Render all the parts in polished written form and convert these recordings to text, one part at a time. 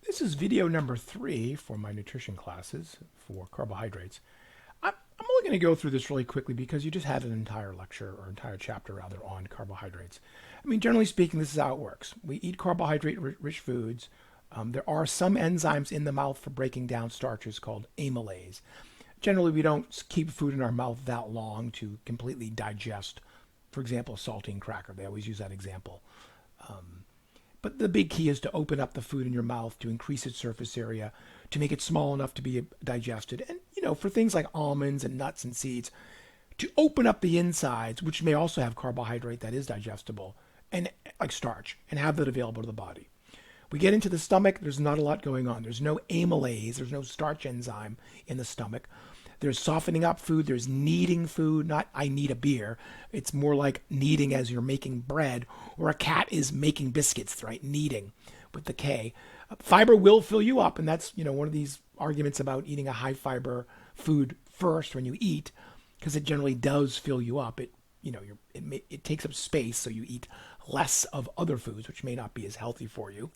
This is video number 3 for my nutrition classes for carbohydrates. I'm only going to go through this really quickly because you just had an entire lecture or entire chapter rather on carbohydrates. I mean, generally speaking, this is how it works. We eat carbohydrate-rich foods. There are some enzymes in the mouth for breaking down starches called amylase. Generally, we don't keep food in our mouth that long to completely digest, for example, a saltine cracker. They always use that example. But the big key is to open up the food in your mouth to increase its surface area, to make it small enough to be digested. And, for things like almonds and nuts and seeds, to open up the insides, which may also have carbohydrate that is digestible, and like starch, and have that available to the body. We get into the stomach, there's not a lot going on. There's no amylase, there's no starch enzyme in the stomach. There's softening up food, there's kneading food, not I need a beer. It's more like kneading as you're making bread, or a cat is making biscuits, right? Kneading with the K. Fiber will fill you up, and that's, one of these arguments about eating a high fiber food first when you eat, because it generally does fill you up. It takes up space, so you eat less of other foods, which may not be as healthy for you.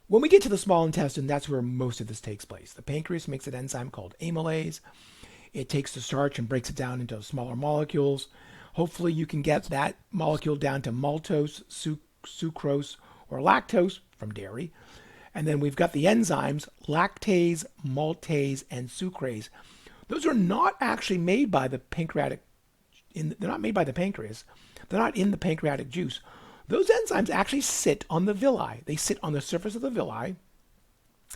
When we get to the small intestine, that's where most of this takes place. The pancreas makes an enzyme called amylase. It takes the starch and breaks it down into smaller molecules. Hopefully you can get that molecule down to maltose, sucrose, or lactose from dairy. And then we've got the enzymes, lactase, maltase, and sucrase. Those are not actually made by the pancreatic. They're not made by the pancreas. They're not in the pancreatic juice. Those enzymes actually sit on the villi. They sit on the surface of the villi.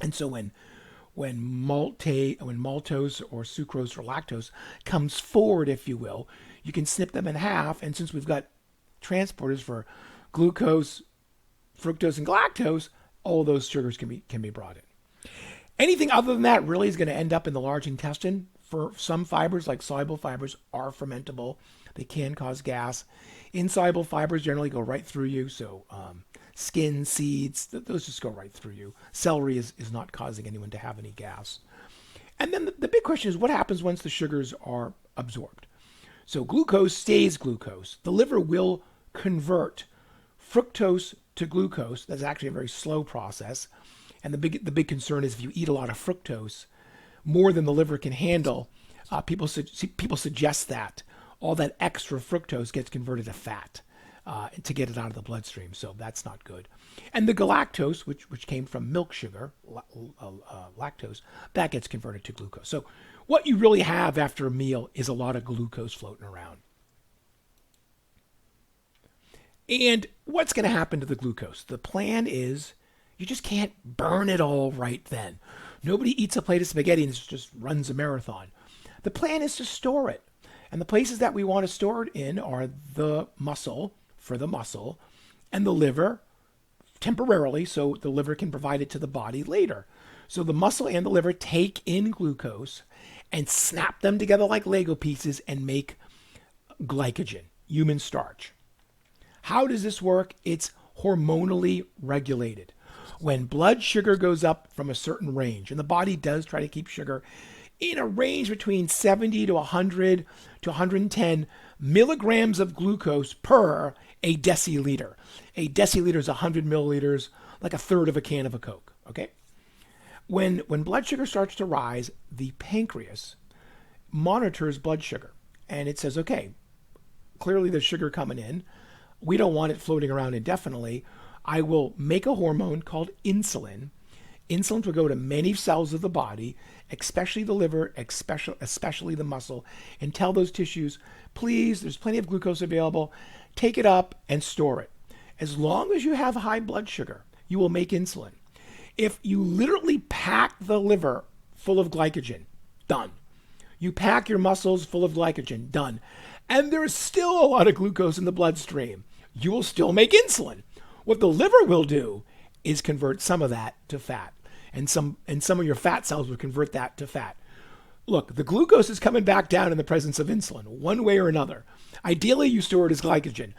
And so when maltose or sucrose or lactose comes forward, if you will, you can snip them in half. And since we've got transporters for glucose, fructose, and galactose, all those sugars can be brought in. Anything other than that really is going to end up in the large intestine. For some fibers, like soluble fibers, are fermentable. They can cause gas. Insoluble fibers generally go right through you. So skin, seeds, those just go right through you. Celery is not causing anyone to have any gas. And then the big question is, what happens once the sugars are absorbed? So glucose stays glucose. The liver will convert fructose to glucose. That's actually a very slow process. And the big concern is if you eat a lot of fructose, more than the liver can handle, people suggest that all that extra fructose gets converted to fat to get it out of the bloodstream. So that's not good. And the galactose, which came from milk sugar, lactose, that gets converted to glucose. So what you really have after a meal is a lot of glucose floating around. And what's going to happen to the glucose? The plan is you just can't burn it all right then. Nobody eats a plate of spaghetti and just runs a marathon. The plan is to store it. And the places that we want to store it in are the muscle, for the muscle, and the liver, temporarily, so the liver can provide it to the body later. So the muscle and the liver take in glucose and snap them together like Lego pieces and make glycogen, human starch. How does this work? It's hormonally regulated. When blood sugar goes up from a certain range, and the body does try to keep sugar in a range between 70 to 100 to 110 milligrams of glucose per a deciliter. A deciliter is 100 milliliters, like a third of a can of a Coke, okay? When blood sugar starts to rise, the pancreas monitors blood sugar, and it says, okay, clearly there's sugar coming in. We don't want it floating around indefinitely. I will make a hormone called insulin. Insulin will go to many cells of the body, especially the liver, especially the muscle, and tell those tissues, please, there's plenty of glucose available. Take it up and store it. As long as you have high blood sugar, you will make insulin. If you literally pack the liver full of glycogen, done. You pack your muscles full of glycogen, done. And there's still a lot of glucose in the bloodstream, you will still make insulin. What the liver will do is convert some of that to fat. And some of your fat cells will convert that to fat. Look, the glucose is coming back down in the presence of insulin, one way or another. Ideally, you store it as glycogen.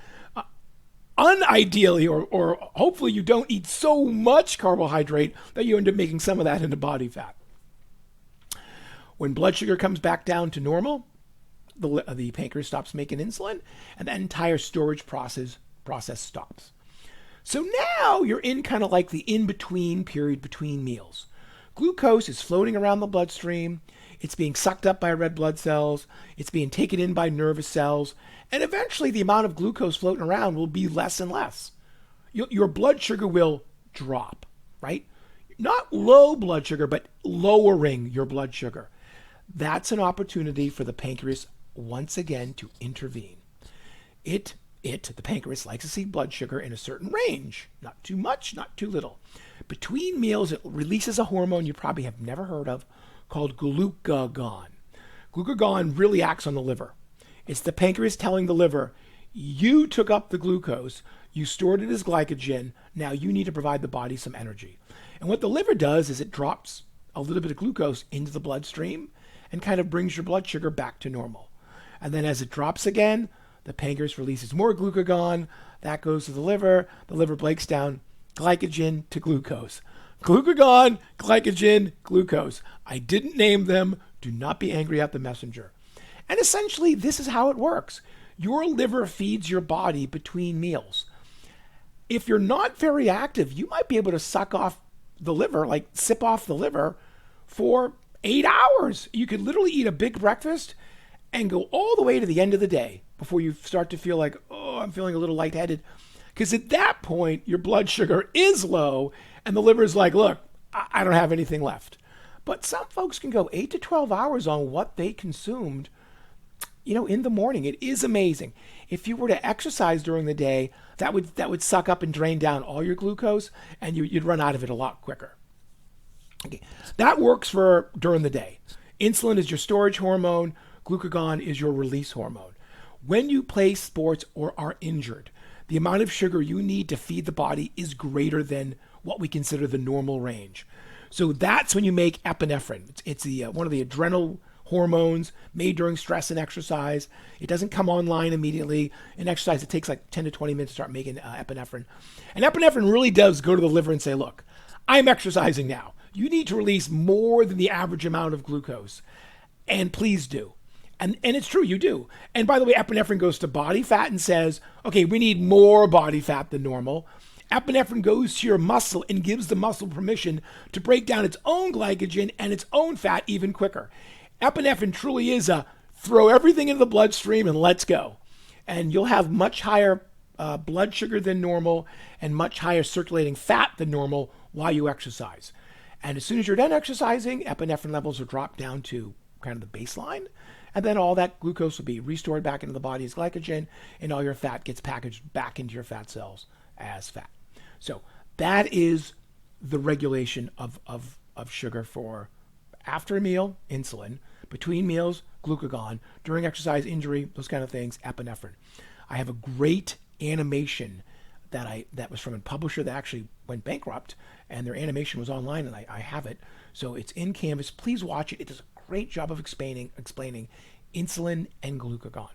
Unideally, or hopefully you don't eat so much carbohydrate that you end up making some of that into body fat. When blood sugar comes back down to normal, the pancreas stops making insulin, and that entire storage process stops. So now you're in kind of like the in-between period between meals. Glucose is floating around the bloodstream. It's being sucked up by red blood cells. It's being taken in by nervous cells. And eventually the amount of glucose floating around will be less and less. Your blood sugar will drop, right? Not low blood sugar, but lowering your blood sugar. That's an opportunity for the pancreas once again to intervene. The pancreas likes to see blood sugar in a certain range. Not too much, not too little. Between meals, it releases a hormone you probably have never heard of called glucagon. Glucagon really acts on the liver. It's the pancreas telling the liver, you took up the glucose, you stored it as glycogen, now you need to provide the body some energy. And what the liver does is it drops a little bit of glucose into the bloodstream and kind of brings your blood sugar back to normal. And then as it drops again, the pancreas releases more glucagon, that goes to the liver breaks down glycogen to glucose. Glucagon, glycogen, glucose. I didn't name them. Do not be angry at the messenger. And essentially, this is how it works. Your liver feeds your body between meals. If you're not very active, you might be able to suck off the liver, like sip off the liver for 8 hours. You could literally eat a big breakfast and go all the way to the end of the day before you start to feel like, oh, I'm feeling a little lightheaded. Because at that point, your blood sugar is low and the liver's like, look, I don't have anything left. But some folks can go 8 to 12 hours on what they consumed, in the morning. It is amazing. If you were to exercise during the day, that would suck up and drain down all your glucose and you'd run out of it a lot quicker. Okay, that works for during the day. Insulin is your storage hormone. Glucagon is your release hormone. When you play sports or are injured, the amount of sugar you need to feed the body is greater than what we consider the normal range. So that's when you make epinephrine. It's one of the adrenal hormones made during stress and exercise. It doesn't come online immediately. In exercise, it takes like 10 to 20 minutes to start making epinephrine. And epinephrine really does go to the liver and say, look, I'm exercising now. You need to release more than the average amount of glucose. And please do. And it's true, you do. And by the way, epinephrine goes to body fat and says, okay, we need more body fat than normal. Epinephrine goes to your muscle and gives the muscle permission to break down its own glycogen and its own fat even quicker. Epinephrine truly is a throw everything into the bloodstream and let's go. And you'll have much higher blood sugar than normal and much higher circulating fat than normal while you exercise. And as soon as you're done exercising, epinephrine levels will drop down to kind of the baseline. And then all that glucose will be restored back into the body as glycogen, and all your fat gets packaged back into your fat cells as fat. So that is the regulation of sugar for after a meal, insulin, between meals, glucagon, during exercise, injury, those kind of things, epinephrine. I have a great animation that was from a publisher that actually went bankrupt, and their animation was online, and I have it. So it's in Canvas. Please watch it. It does a great job of explaining insulin and glucagon.